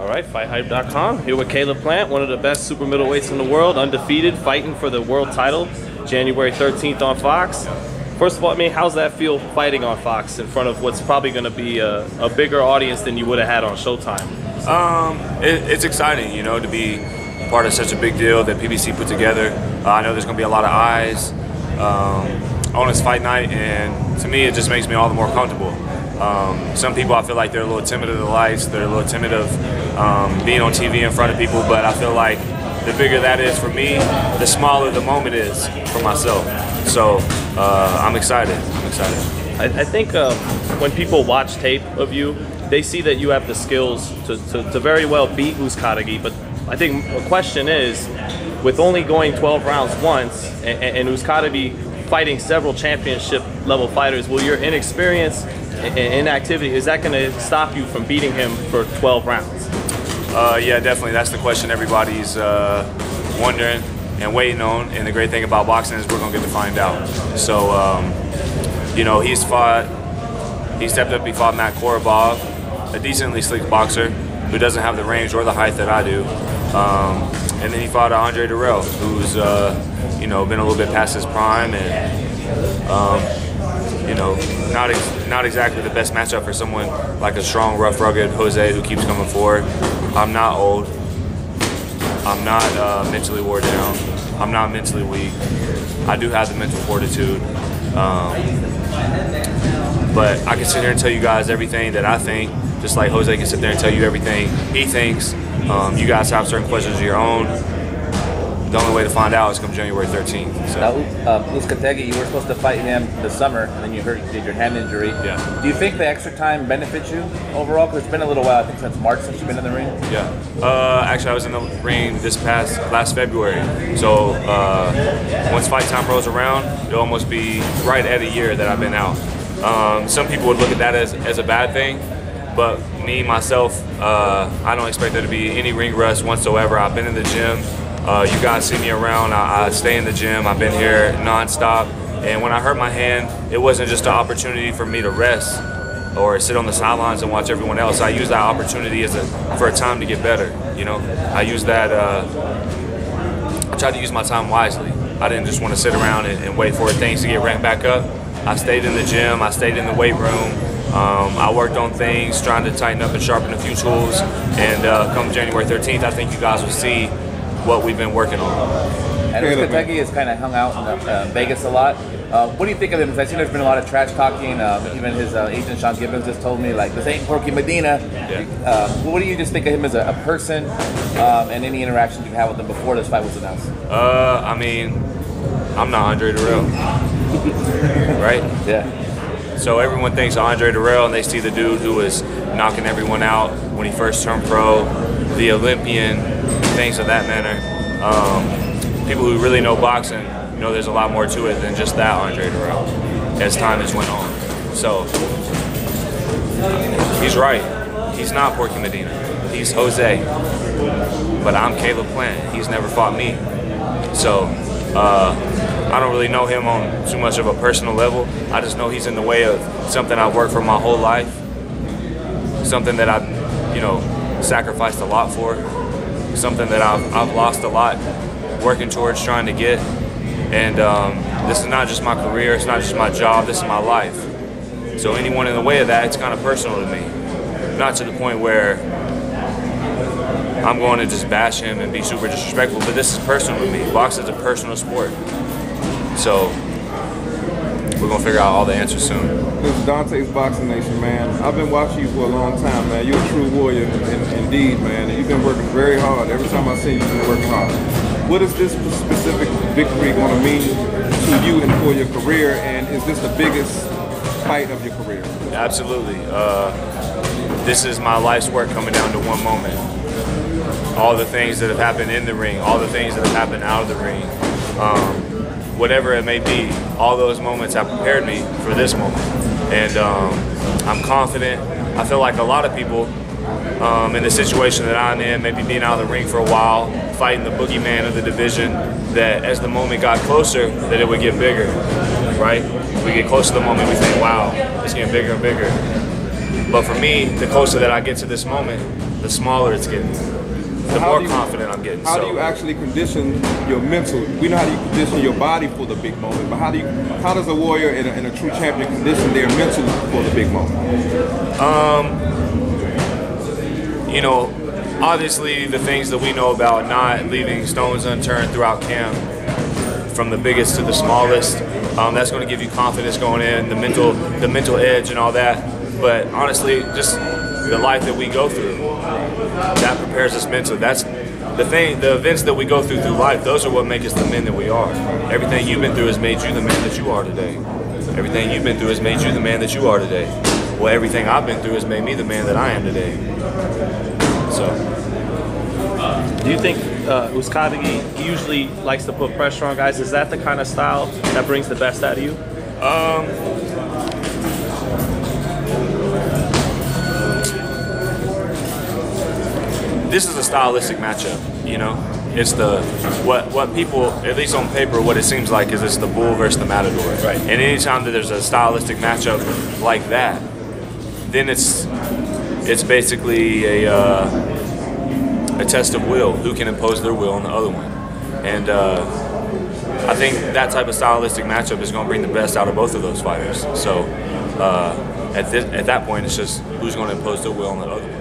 All right, FightHype.com. Here with Caleb Plant, one of the best super middleweights in the world, undefeated, fighting for the world title, January 13th on Fox. First of all, I mean, how's that feel fighting on Fox in front of what's probably going to be a bigger audience than you would have had on Showtime? It's exciting, you know, to be part of such a big deal that PBC put together. I know there's going to be a lot of eyes on this fight night, and to me, it just makes me all the more comfortable. Some people, I feel like they're a little timid of the lights, they're a little timid of being on TV in front of people, but I feel like the bigger that is for me, the smaller the moment is for myself. So I'm excited. I think when people watch tape of you, they see that you have the skills to very well beat Uzcategui, but I think the question is, with only going 12 rounds once, and Uzcategui fighting several championship level fighters, will your inexperience and inactivity, is that going to stop you from beating him for 12 rounds? Yeah, definitely. That's the question everybody's wondering and waiting on. And the great thing about boxing is we're going to get to find out. So, you know, he stepped up, he fought Matt Korobov, a decently slick boxer who doesn't have the range or the height that I do. And then he fought Andre Durrell, who's, you know, been a little bit past his prime and, you know, not exactly the best matchup for someone like a strong, rough, rugged Jose who keeps coming forward. I'm not old. I'm not mentally worn down. I'm not mentally weak. I do have the mental fortitude. But I can sit here and tell you guys everything that I think, just like Jose can sit there and tell you everything he thinks. You guys have certain questions of your own. The only way to find out is come January 13th. So. Now, Uzcategui, you were supposed to fight him this summer, and then you did your hand injury. Yeah. Do you think the extra time benefits you overall? Because it's been a little while, I think since March since you've been in the ring. Yeah. Actually, I was in the ring last February. So once fight time rolls around, it'll almost be right at a year that I've been out. Some people would look at that as a bad thing, but me, myself, I don't expect there to be any ring rust whatsoever. I've been in the gym. You guys see me around, I stay in the gym, I've been here nonstop, and when I hurt my hand, it wasn't just an opportunity for me to rest or sit on the sidelines and watch everyone else. I used that opportunity for a time to get better, you know. I used that, I tried to use my time wisely. I didn't just want to sit around and wait for things to get ramped back up. I stayed in the gym, I stayed in the weight room, I worked on things, trying to tighten up and sharpen a few tools, and come January 13th, I think you guys will see what we've been working on. And Uzcategui has kind of hung out in Vegas a lot. What do you think of him? Because I see there's been a lot of trash talking. Even his agent Sean Gibbons just told me, like, this ain't Porky Medina. Yeah. What do you just think of him as a person, and any interactions you've had with him before this fight was announced? I mean, I'm not Andre Durrell, right? Yeah. So everyone thinks Andre Durrell, and they see the dude who was knocking everyone out when he first turned pro, the Olympian, things of that manner. People who really know boxing know there's a lot more to it than just that Andre Durrell as time has went on. So he's right. He's not Porky Medina. He's Jose. But I'm Caleb Plant. He's never fought me. So I don't really know him on too much of a personal level. I just know he's in the way of something I've worked for my whole life. Something that I've, you know, sacrificed a lot for. Something that I've lost a lot working towards trying to get. And this is not just my career, it's not just my job, this is my life. So anyone in the way of that, it's kind of personal to me. Not to the point where I'm going to just bash him and be super disrespectful, but this is personal to me. Boxing is a personal sport. So we're gonna figure out all the answers soon. This is Dante's Boxing Nation, man. I've been watching you for a long time, man. You're a true warrior indeed, man. And you've been working very hard. Every time I see you, you've been working hard. What is this specific victory going to mean to you and for your career? And is this the biggest fight of your career? Absolutely. This is my life's work coming down to one moment. All the things that have happened in the ring, all the things that have happened out of the ring, whatever it may be, all those moments have prepared me for this moment. And I'm confident. I feel like a lot of people in the situation that I'm in, maybe being out of the ring for a while, fighting the boogeyman of the division, that as the moment got closer, that it would get bigger, right? We get close to the moment, we think, wow, it's getting bigger and bigger. But for me, the closer that I get to this moment, the smaller it's getting. The more confident I'm getting. How do you actually condition your mental? We know how you condition your body for the big moment, but how does a warrior and a true champion condition their mental for the big moment? You know, obviously the things that we know about not leaving stones unturned throughout camp, from the biggest to the smallest, that's going to give you confidence going in, the mental edge and all that. But honestly, just the life that we go through, that prepares us mentally. That's the thing. The events that we go through life, those are what make us the men that we are. Everything you've been through has made you the man that you are today. Everything you've been through has made you the man that you are today. Well, everything I've been through has made me the man that I am today. So, do you think Uzcategui, he usually likes to put pressure on guys? Is that the kind of style that brings the best out of you? This is a stylistic matchup, you know. It's the what people, at least on paper, what it seems like is it's the bull versus the matador. Right. And anytime that there's a stylistic matchup like that, then it's basically a test of will. Who can impose their will on the other one? And I think that type of stylistic matchup is going to bring the best out of both of those fighters. So at that point, it's just who's going to impose their will on the other one.